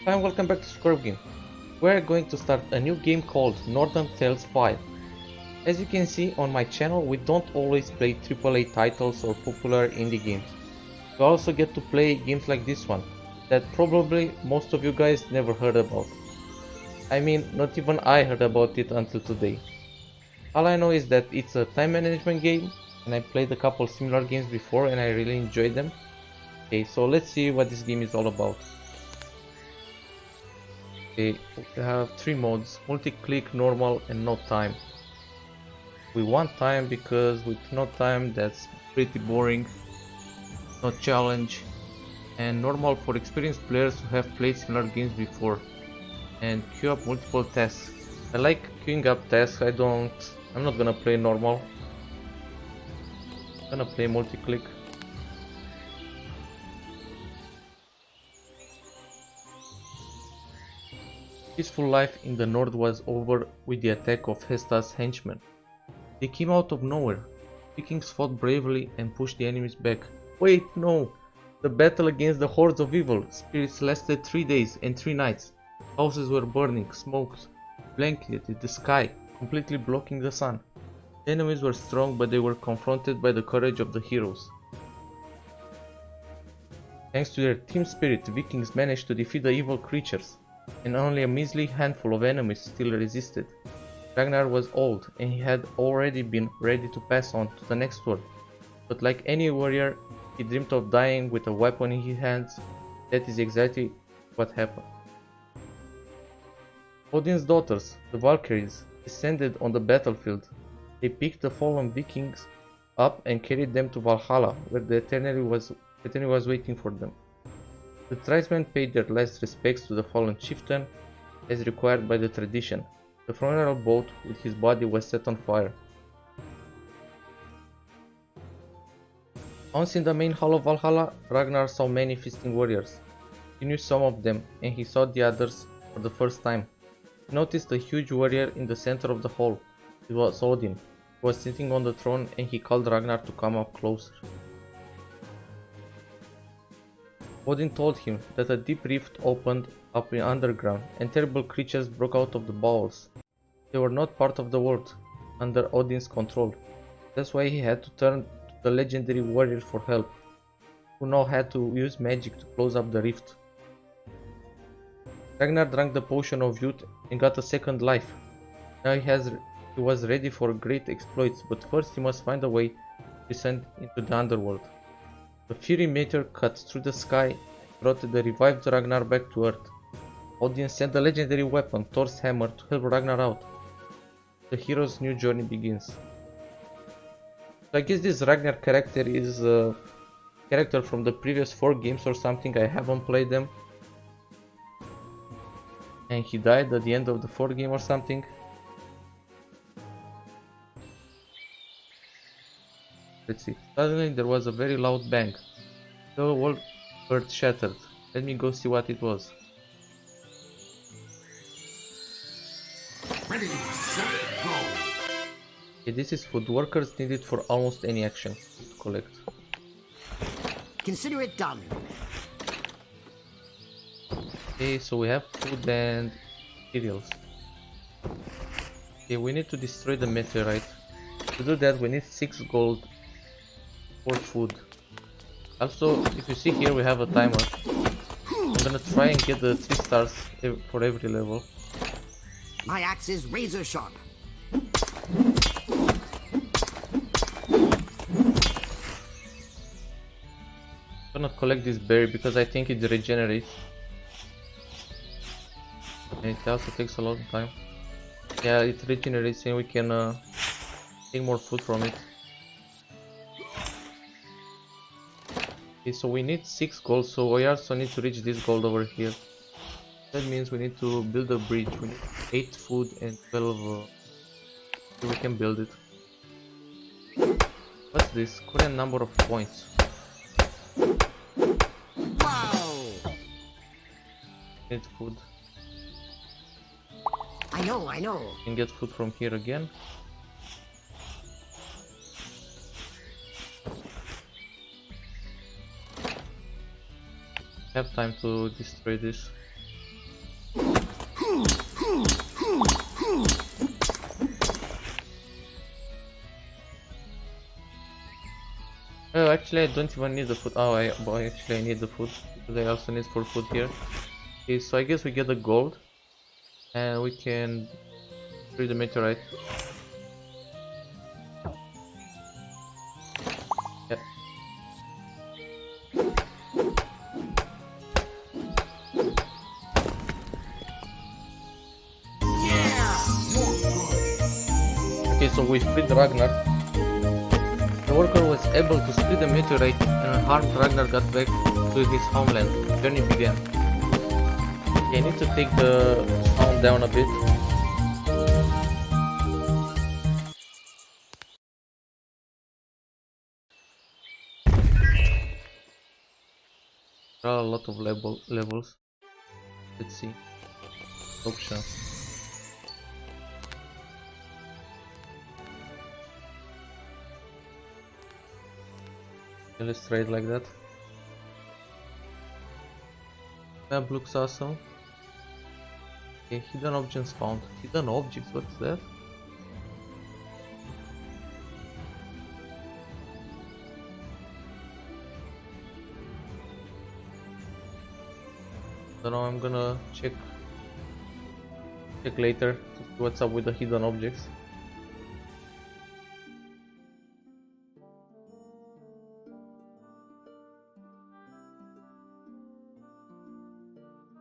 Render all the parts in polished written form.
Hi and welcome back to Scorp Game. We're going to start a new game called Northern Tales 5. As you can see on my channel, we don't always play AAA titles or popular indie games. We also get to play games like this one, that probably most of you guys never heard about. I mean, not even I heard about it until today. All I know is that it's a time management game, and I played a couple similar games before and I really enjoyed them. Okay, so let's see what this game is all about. Okay, we have three modes: multi-click, normal and no time. We want time because with no time that's pretty boring, no challenge, and normal for experienced players who have played similar games before, and queue up multiple tasks. I like queuing up tasks. I'm not gonna play normal. I'm gonna play multi-click. Peaceful life in the north was over with the attack of Hesta's henchmen. They came out of nowhere. Vikings fought bravely and pushed the enemies back. Wait, no! The battle against the hordes of evil spirits lasted 3 days and 3 nights. Houses were burning, smoked, blanketed the sky, completely blocking the sun. The enemies were strong, but they were confronted by the courage of the heroes. Thanks to their team spirit, Vikings managed to defeat the evil creatures, and only a measly handful of enemies still resisted. Ragnar was old, and he had already been ready to pass on to the next world, but like any warrior, he dreamed of dying with a weapon in his hands. That is exactly what happened. Odin's daughters, the Valkyries, descended on the battlefield. They picked the fallen Vikings up and carried them to Valhalla, where the eternity was waiting for them. The tribesmen paid their last respects to the fallen chieftain, as required by the tradition. The funeral boat with his body was set on fire. Once in the main hall of Valhalla, Ragnar saw many feasting warriors. He knew some of them, and he saw the others for the first time. He noticed a huge warrior in the center of the hall. It was Odin. He was sitting on the throne, and he called Ragnar to come up closer. Odin told him that a deep rift opened up underground, and terrible creatures broke out of the bowels. They were not part of the world, under Odin's control. That's why he had to turn to the legendary warrior for help, who now had to use magic to close up the rift. Ragnar drank the potion of youth and got a second life. Now he was ready for great exploits, but first he must find a way to descend into the underworld. The Fury meteor cut through the sky and brought the revived Ragnar back to Earth. Odin sent the legendary weapon Thors Hammer to help Ragnar out. The hero's new journey begins. So I guess this Ragnar character is a character from the previous 4 games or something. I haven't played them. And he died at the end of the 4th game or something. Let's see. Suddenly there was a very loud bang. The whole earth shattered. Let me go see what it was. Ready, set, go. Okay, this is food. Workers needed for almost any action to collect. Consider it done. Okay, so we have food and materials. Okay, we need to destroy the meteorite. To do that we need 6 gold for food. Also, if you see here, we have a timer. I'm gonna try and get the 3 stars for every level. My axe is razor sharp. I'm gonna collect this berry because I think it regenerates. And it also takes a long time. Yeah, it regenerates and we can take more food from it. Okay, so we need 6 gold, so we also need to reach this gold over here. That means we need to build a bridge. We need 8 food and 12 so we can build it. What's this? Current number of points. Wow! Need food. I know. Can get food from here again. Have time to destroy this. Oh, actually I don't even need the food. Oh, actually I need the food because I also need for food here. Okay, so I guess we get the gold and we can read the meteorite. Yep. Okay, so we freed Ragnar. The worker was able to split the meteorite and unharmed. Ragnar got back to his homeland. The journey began. Okay, I need to take the sound down a bit. There are a lot of levels. Let's see. Options. Okay, let's try it like that. Map looks awesome. Okay, hidden objects found. Hidden objects, what's that? So now I'm gonna check later to see what's up with the hidden objects.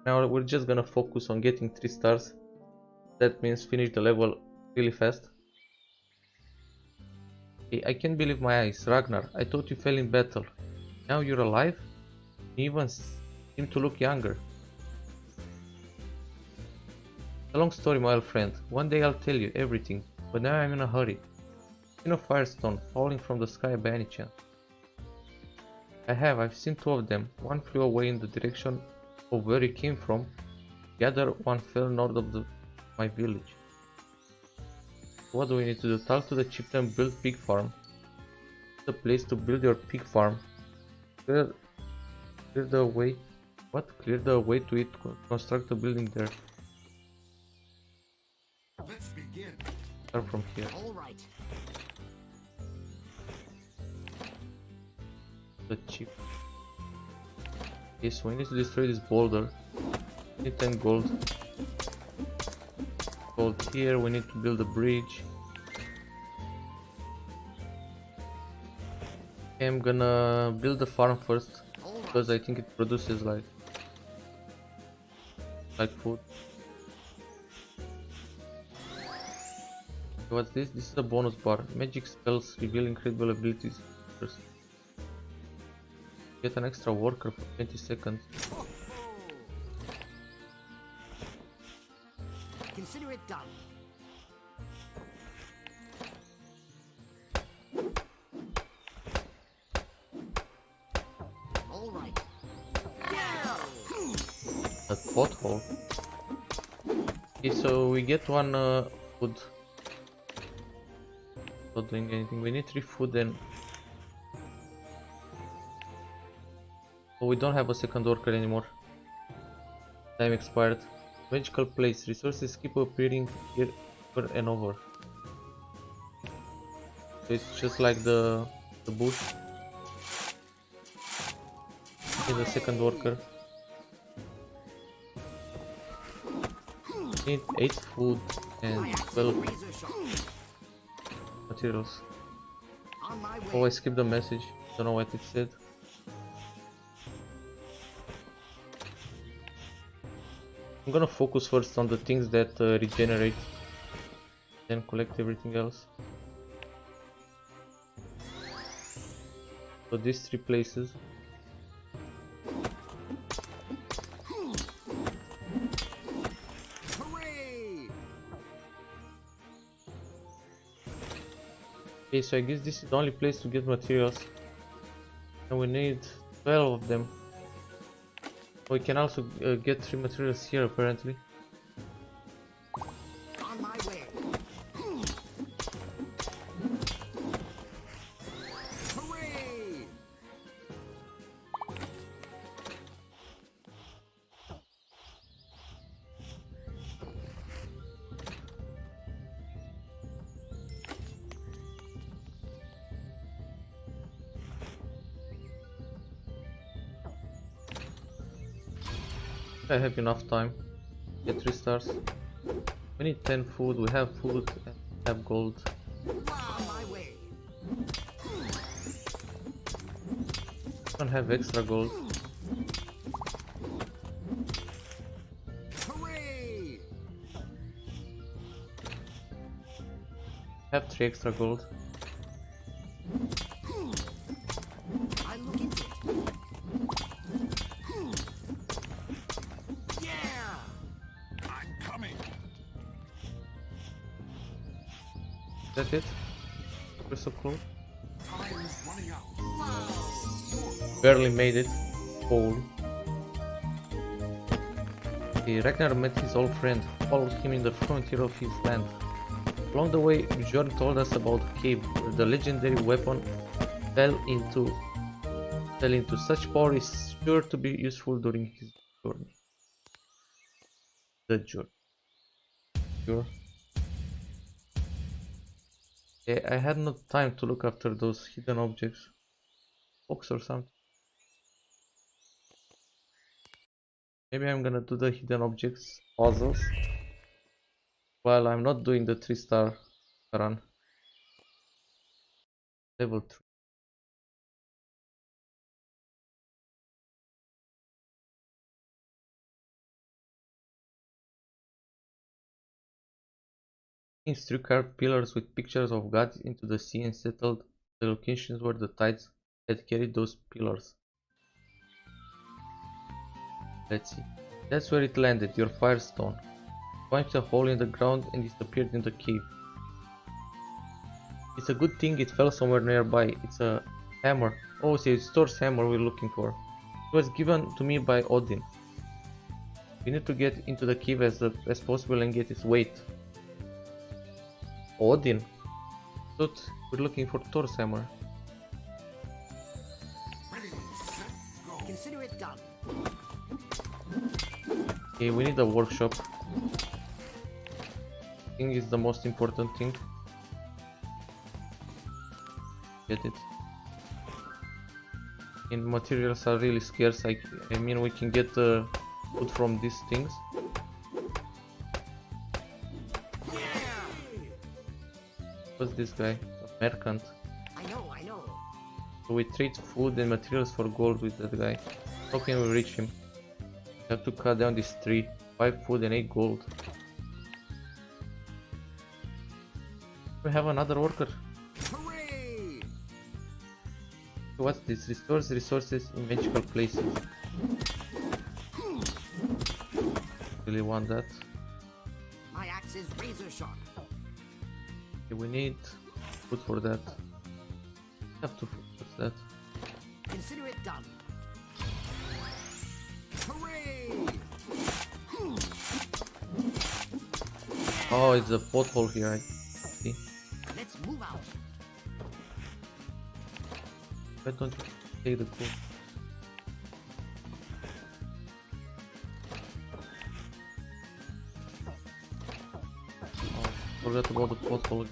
Now we're just gonna focus on getting 3 stars. That means finish the level really fast. Okay, I can't believe my eyes. Ragnar, I thought you fell in battle. Now you're alive? You even seem to look younger. A long story, my old friend. One day I'll tell you everything, but now I'm in a hurry. Seen a firestone falling from the sky by any chance? I've seen 2 of them. One flew away in the direction of where it came from. The other one fell north of my village. What do we need to do? Talk to the chieftain, build pig farm. The place to build your pig farm. Clear the way. What? Clear the way to it. Construct a building there. Let's begin. Start from here. All right. The chief. Yes, we need to destroy this boulder. We need 10 gold. Gold here. We need to build a bridge. Okay, I'm gonna build the farm first because I think it produces like food. What's this? This is a bonus bar. Magic spells reveal incredible abilities. Get an extra worker for 20 seconds. Consider it done. All right. A pothole. Okay, so we get one food. Not doing anything. We need 3 food and oh, we don't have a second worker anymore. Time expired. Magical place. Resources keep appearing here over and over. So it's just like the bush. Okay, the second worker. Need 8 food and 12 materials. Oh, I skipped the message. Don't know what it said. I'm gonna focus first on the things that regenerate, then collect everything else. So these 3 places. Okay, so I guess this is the only place to get materials, and we need 12 of them. We can also get 3 materials here apparently. On my way. Hooray! I have enough time. Get 3 stars. We need 10 food, we have food, and we have gold. On my way. Don't have extra gold. Hooray! Have 3 extra gold. I look into it. Yeah! I'm coming. Is that it? We're so close. Time's running out. Barely made it. Fall. Ragnar met his old friend, followed him in the frontier of his land. Along the way, Bjorn told us about a cave where the legendary weapon fell into such power is sure to be useful during his journey. The journey. Sure. Yeah, I had no time to look after those hidden objects. Box or something. Maybe I'm gonna do the hidden objects puzzles while I'm not doing the 3-star run. Level 3. Vikings threw carved pillars with pictures of gods into the sea and settled the locations where the tides had carried those pillars. Let's see. That's where it landed, your firestone. Punched a hole in the ground and disappeared in the cave. It's a good thing it fell somewhere nearby. It's a hammer. Oh, see, it's Thors Hammer we're looking for. It was given to me by Odin. We need to get into the cave as possible and get its weight. Odin? Thought we're looking for Thors Hammer. Ready, set, go. Consider it done. Okay, we need a workshop. I think it's the most important thing. Get it. And materials are really scarce. I mean, we can get food from these things. What's this guy? A merchant. I know. So we trade food and materials for gold with that guy. How can we reach him? We have to cut down this tree. 5 food and 8 gold. We have another worker. Hooray! What's this? Restores resources in magical places. Really want that. My axe is razor sharp. Okay, we need food for that. Have to food. What's that? Consider it done. Hooray! Oh, it's a pothole here. I see. Let's move out. Why don't you take the gold? Oh, forgot about the pothole.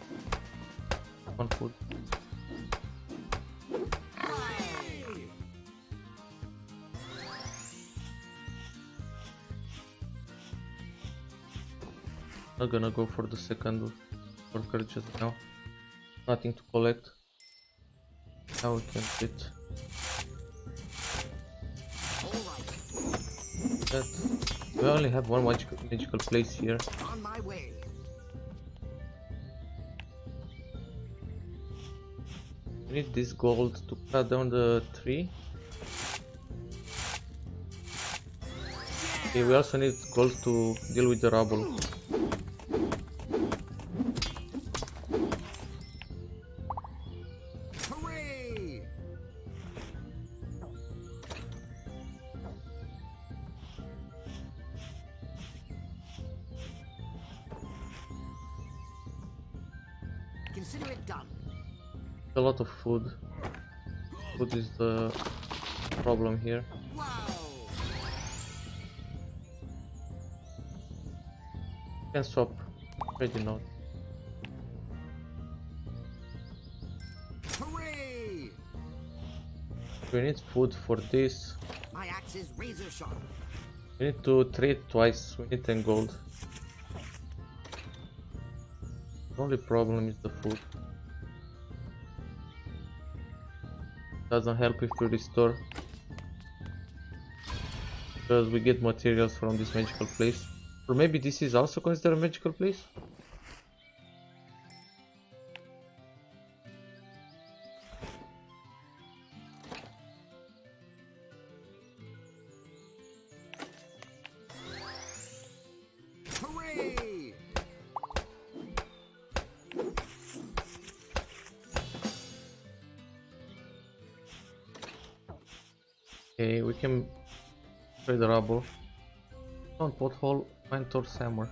One food. Not gonna go for the second worker just now. Nothing to collect. Now we can quit. That we only have one magical place here. On my way. We need this gold to cut down the tree. Okay, we also need gold to deal with the rubble. Hooray! Consider it done. A lot of food. Food is the problem here. Wow! Can swap. Ready now. Hooray! We need food for this. My axe is razor sharp. We need to trade twice, we need 10 gold. The only problem is the food. Doesn't help if we restore. Because we get materials from this magical place. Or maybe this is also considered a magical place? Hooray! Okay, we can trade the rubble. On pothole, find Thors Hammer.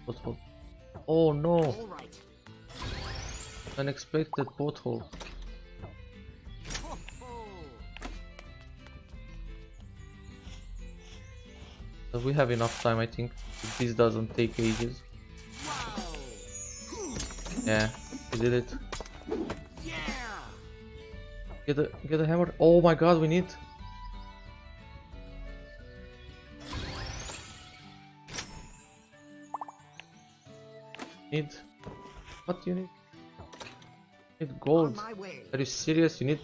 Pothole. Oh no! All right. Unexpected pothole. Ho, ho. But we have enough time, I think. If this doesn't take ages. Wow. Yeah, we did it. Yeah. Get a hammer. Oh my god, we need. What do you need? Need On gold. my way. Are you serious? You need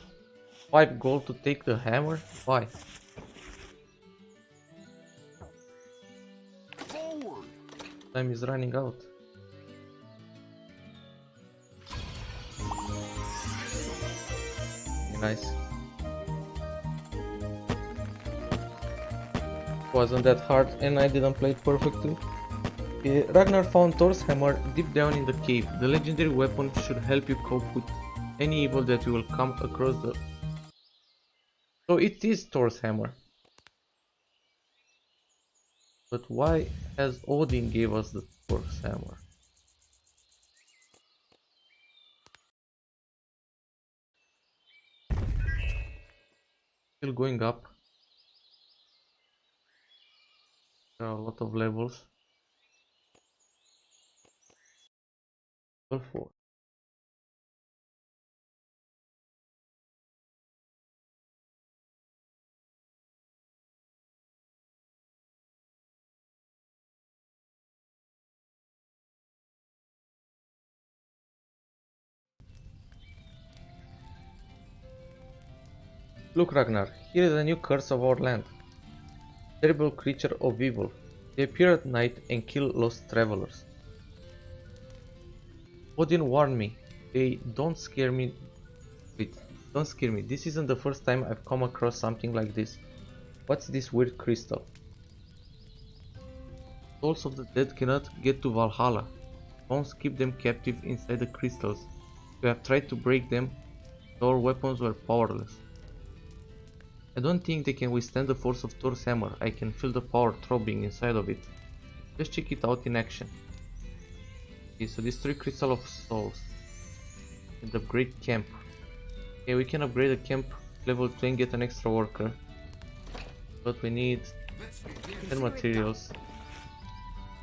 5 gold to take the hammer? Why? Forward. Time is running out. Nice. Wasn't that hard and I didn't play it perfectly. Ragnar found Thors Hammer deep down in the cave. The legendary weapon should help you cope with any evil that you will come across the... So it is Thors Hammer. But why has Odin gave us the Thors Hammer? Still going up. There are a lot of levels. Level 4. Look, Ragnar, here is a new curse of our land. Terrible creature of evil. They appear at night and kill lost travelers. Odin warned me. They don't scare me. Wait, don't scare me. This isn't the first time I've come across something like this. What's this weird crystal? Souls of the dead cannot get to Valhalla. Monks keep them captive inside the crystals. We have tried to break them, but our weapons were powerless. I don't think they can withstand the force of Thor's hammer. I can feel the power throbbing inside of it. Let's check it out in action. Okay, so destroy Crystal of Souls. And upgrade camp. Okay, we can upgrade the camp level 2 and get an extra worker. But we need 10 materials.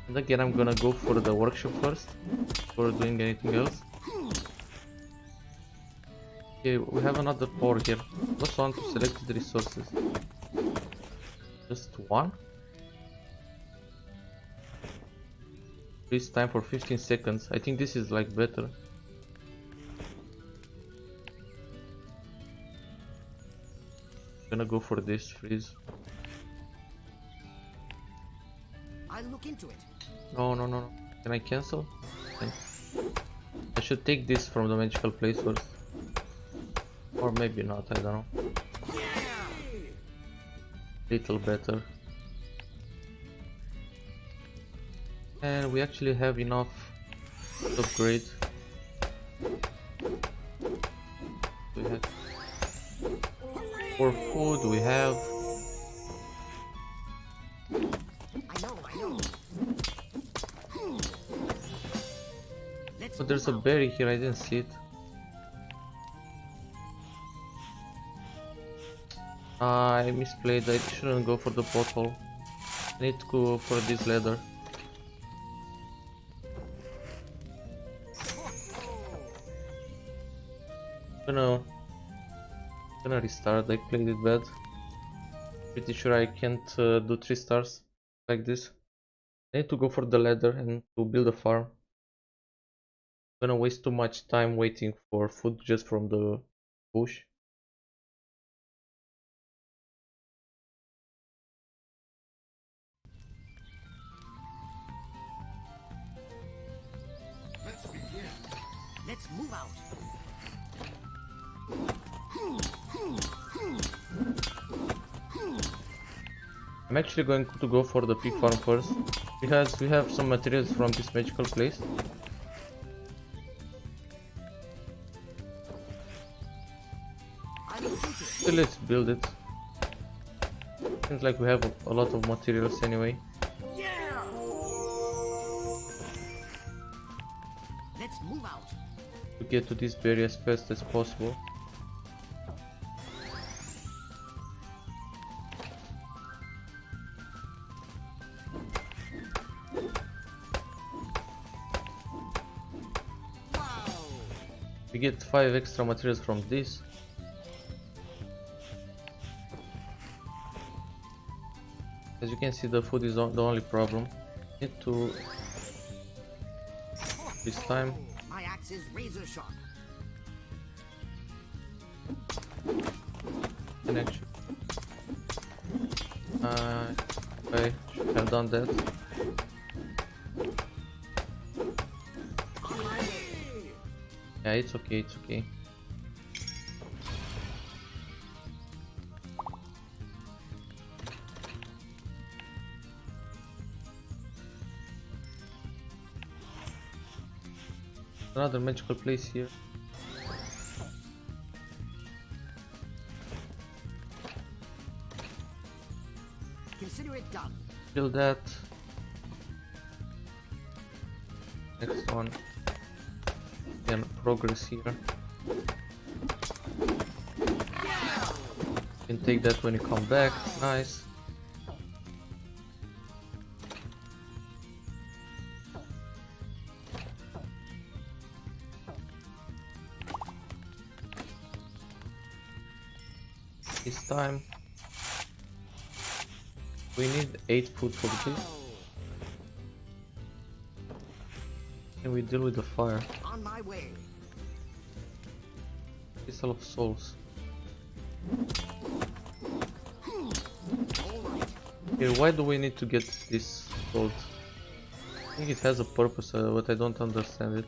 And again I'm gonna go for the workshop first, before doing anything else. Okay, we have another power here. Just want to select the resources. Just one. Freeze time for 15 seconds. I think this is like better. Gonna go for this freeze. I'll look into it. No. Can I cancel? Thanks. I should take this from the magical place first. Or maybe not, I don't know. Little better. And we actually have enough to upgrade. We have for food we have. I know. But there's a berry here, I didn't see it. I misplayed, I shouldn't go for the pothole. I need to go for this ladder. Gonna restart, I played it bad. Pretty sure I can't do 3 stars like this. I need to go for the ladder and to build a farm. I'm gonna waste too much time waiting for food just from the bush. Let's begin. Let's move out. I'm actually going to go for the pig farm first, because we have some materials from this magical place. I look into it. So let's build it. Seems like we have a lot of materials anyway. Yeah. Let's move out. To get to this berry as fast as possible. Wow. We get 5 extra materials from this. As you can see, the food is the only problem. Need to this time. My axe is razor sharp. Connection. I should have done that. On my way. Yeah, it's okay, it's okay. Another magical place here. Consider it done. Kill that. Next one. Then progress here. You can take that when you come back. Nice. This time we need 8 food for this. And we deal with the fire. On my way. Crystal of souls. All right. Here, why do we need to get this gold? I think it has a purpose, but I don't understand it.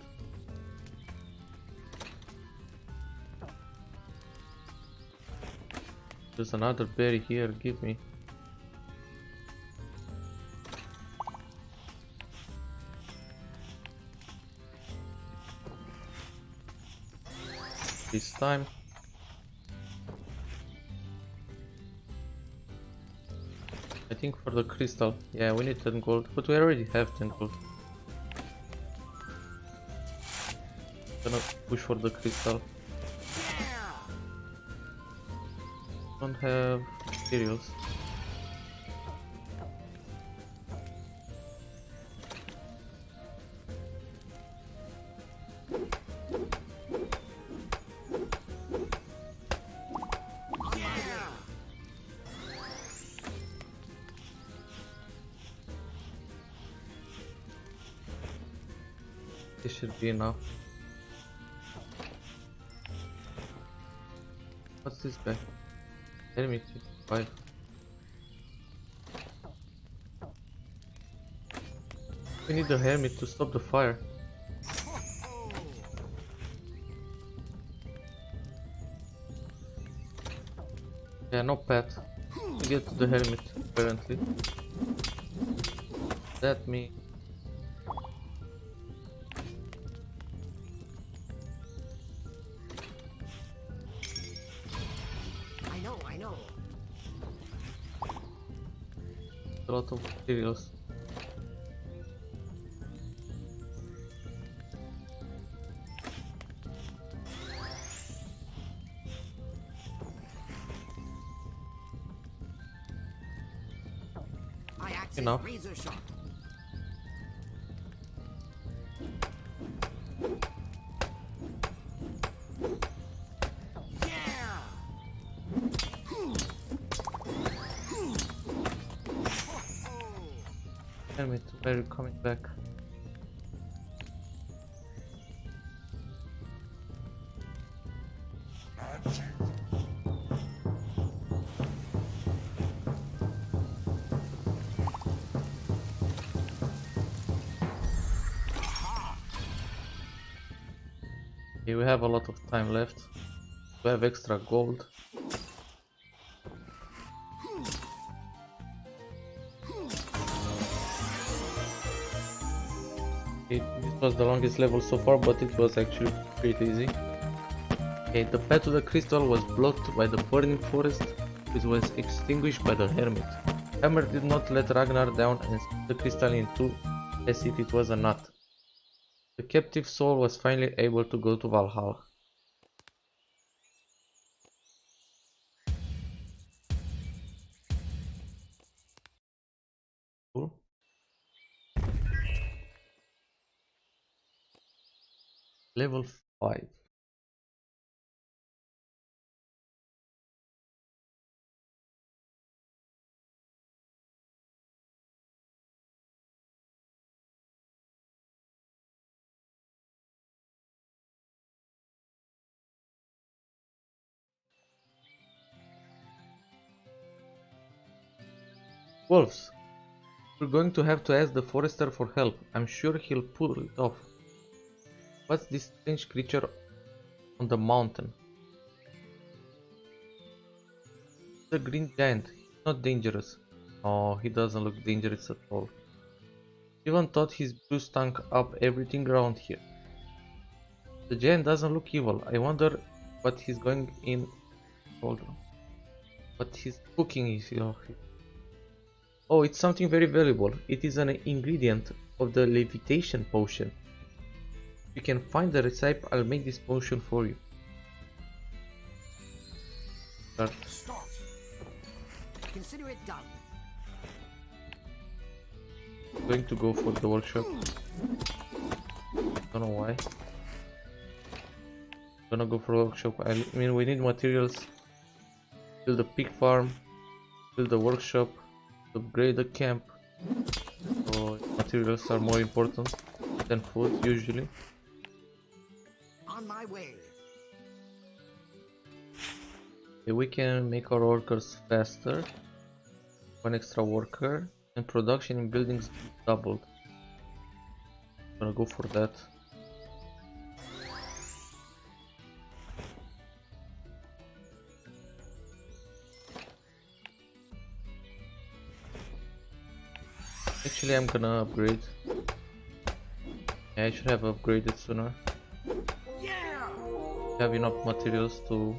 There's another berry here, give me. This time. I think for the crystal, yeah, we need 10 gold, but we already have 10 gold. Gonna push for the crystal. Don't have materials. This should be enough. What's this guy? Enemy 5. We need the hermit to stop the fire. Yeah, no path to get to the hermit, apparently. That me. I know. A lot of materials. My axe Enough. is razor sharp. Yeah. Tell me, where are you coming back? Okay, we have a lot of time left. We have extra gold. This was the longest level so far, but it was actually pretty easy. Okay, the path to the crystal was blocked by the burning forest, which was extinguished by the hermit. Hammer did not let Ragnar down and split the crystal in two as if it was a nut. The captive soul was finally able to go to Valhalla. Cool. Level 5. Wolves. We're going to have to ask the forester for help. I'm sure he'll pull it off. What's this strange creature on the mountain? The green giant. He's not dangerous. Oh, he doesn't look dangerous at all. Even thought his brew stunk up everything around here. The giant doesn't look evil. I wonder what he's going in. Hold on. What he's cooking is. Oh, it's something very valuable. It is an ingredient of the levitation potion. If you can find the recipe, I'll make this potion for you. Start. Stop. Consider it done. I'm going to go for the workshop. Don't know why. I'm gonna go for a workshop. I mean, we need materials. Build a pig farm. Build a workshop. Upgrade the camp. So materials are more important than food usually. On my way. Okay, we can make our workers faster. One extra worker and production in buildings doubled. I'm gonna go for that. Actually, I'm gonna upgrade. Yeah, I should have upgraded sooner. Yeah. Have enough materials to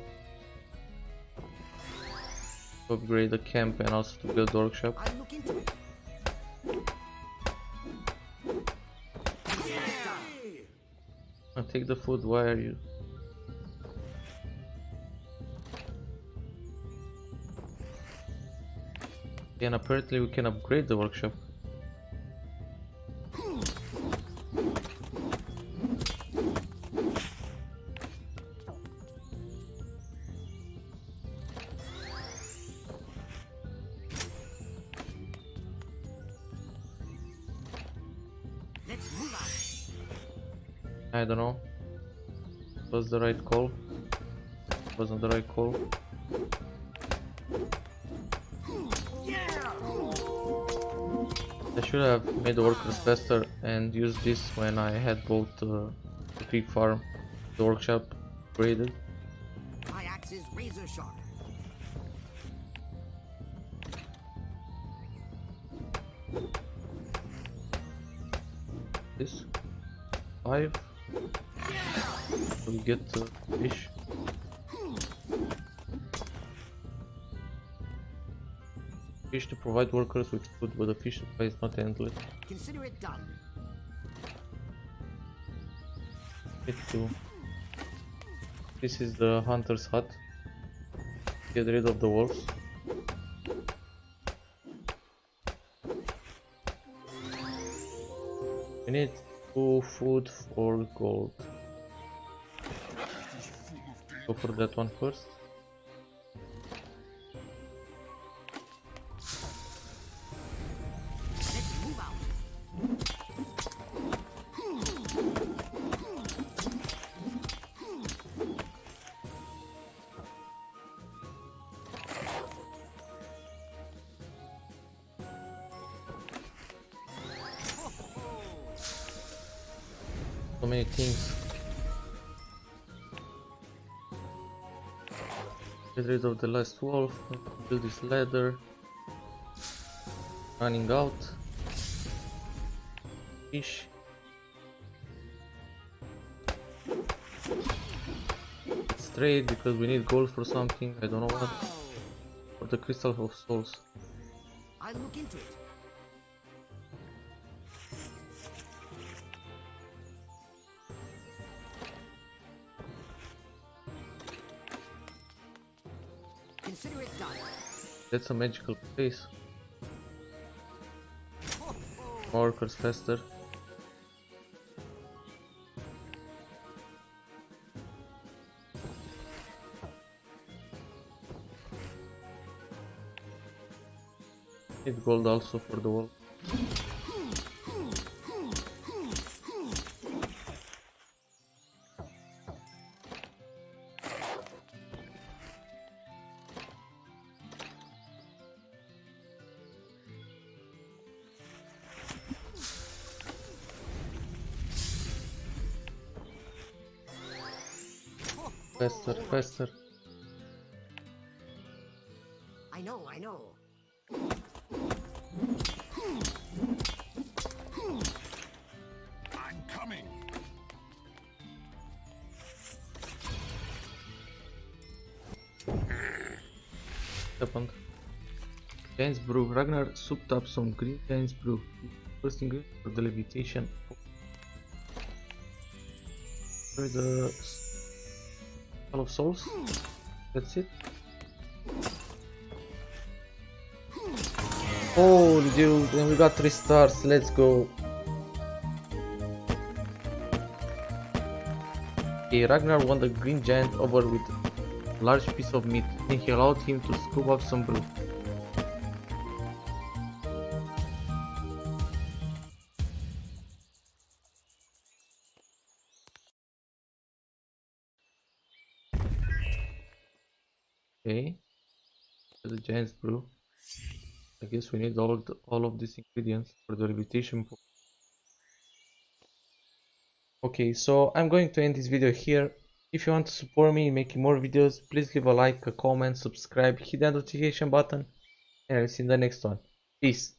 upgrade the camp and also to build the workshop. I'll look into it. I'll take the food. Why are you? And apparently we can upgrade the workshop. Let's move out. I don't know. Was the right call? Wasn't the right call. I should have made the workers faster and used this when I had both the pig farm, the workshop upgraded. My axe is razor sharp. This 5. We get fish. Fish to provide workers with food, but the fish supply is not endless. Consider it done. This is the hunter's hut. Get rid of the wolves. We need 2 food for gold. Go for that one first. Let's move out. So many things. Get rid of the last wolf. Build this ladder. Running out. Fish. Let's trade because we need gold for something. I don't know what. For the crystal of souls. I'll look into it. Consider it done. That's a magical place. More workers faster. Need gold also for the wall. Faster, faster. I know. I'm coming. Happened. Giant's brew. Ragnar souped up some green giant's brew. First ingredient for the levitation. For the Hall of Souls. That's it. Holy dude, and we got 3 stars. Let's go. Okay, Ragnar won the green giant over with a large piece of meat, and he allowed him to scoop up some brew. Okay, the giant's brew. I guess we need all of these ingredients for the levitation. Okay, so I'm going to end this video here. If you want to support me in making more videos, please leave a like, a comment, subscribe, hit that notification button, and I'll see you in the next one. Peace.